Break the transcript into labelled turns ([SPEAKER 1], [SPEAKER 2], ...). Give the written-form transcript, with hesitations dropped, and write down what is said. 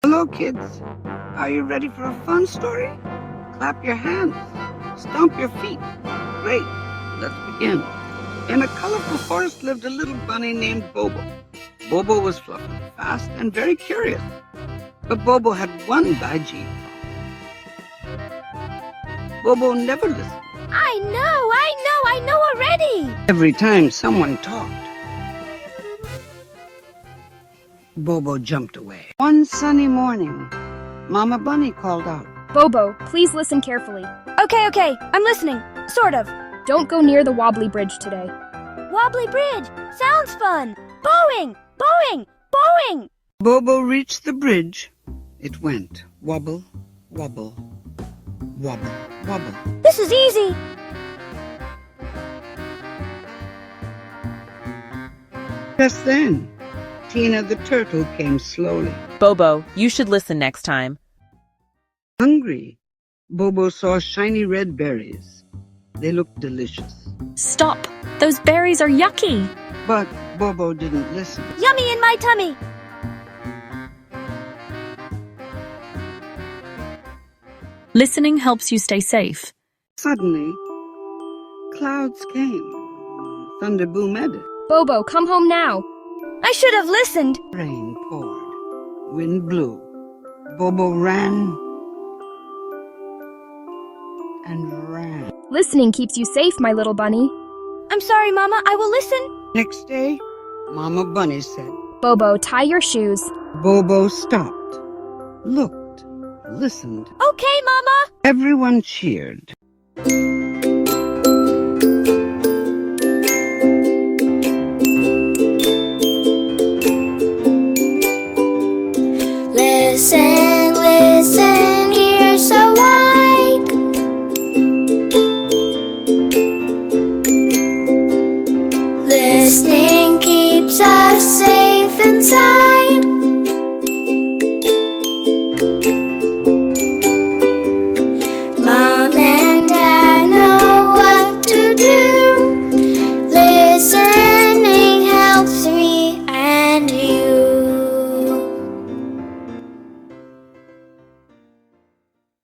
[SPEAKER 1] Hello, kids. Are you ready for a fun story? Clap your hands. Stomp your feet. Great. Let's begin. In a colorful forest lived a little bunny named Bobo. Bobo was fluffy, fast, and very curious. But Bobo had one budgie problem. Bobo never listened.
[SPEAKER 2] I know already!
[SPEAKER 1] Every time someone talked, Bobo jumped away. One sunny morning, Mama Bunny called out,
[SPEAKER 3] Bobo, please listen carefully.
[SPEAKER 2] Okay, I'm listening. Sort of.
[SPEAKER 3] Don't go near the wobbly bridge today.
[SPEAKER 2] Wobbly bridge! Sounds fun! Bowing! Bowing! Bowing!
[SPEAKER 1] Bobo reached the bridge. It went wobble, wobble, wobble, wobble.
[SPEAKER 2] This is easy!
[SPEAKER 1] Just then, Tina the turtle came slowly.
[SPEAKER 4] Bobo, you should listen next time.
[SPEAKER 1] Hungry, Bobo saw shiny red berries. They looked delicious.
[SPEAKER 5] Stop! Those berries are yucky!
[SPEAKER 1] But Bobo didn't listen.
[SPEAKER 2] Yummy in my tummy!
[SPEAKER 5] Listening helps you stay safe.
[SPEAKER 1] Suddenly, clouds came. Thunder boomed.
[SPEAKER 3] Bobo, come home now.
[SPEAKER 2] I should have listened.
[SPEAKER 1] Rain poured. Wind blew. Bobo ran and ran.
[SPEAKER 3] Listening keeps you safe, my little bunny.
[SPEAKER 2] I'm sorry, Mama. I will listen.
[SPEAKER 1] Next day, Mama Bunny said,
[SPEAKER 3] Bobo, tie your shoes.
[SPEAKER 1] Bobo stopped, looked, listened.
[SPEAKER 2] Okay, Mama.
[SPEAKER 1] Everyone cheered.
[SPEAKER 6] Listen, listen, ears so wide. Listening keeps us safe inside.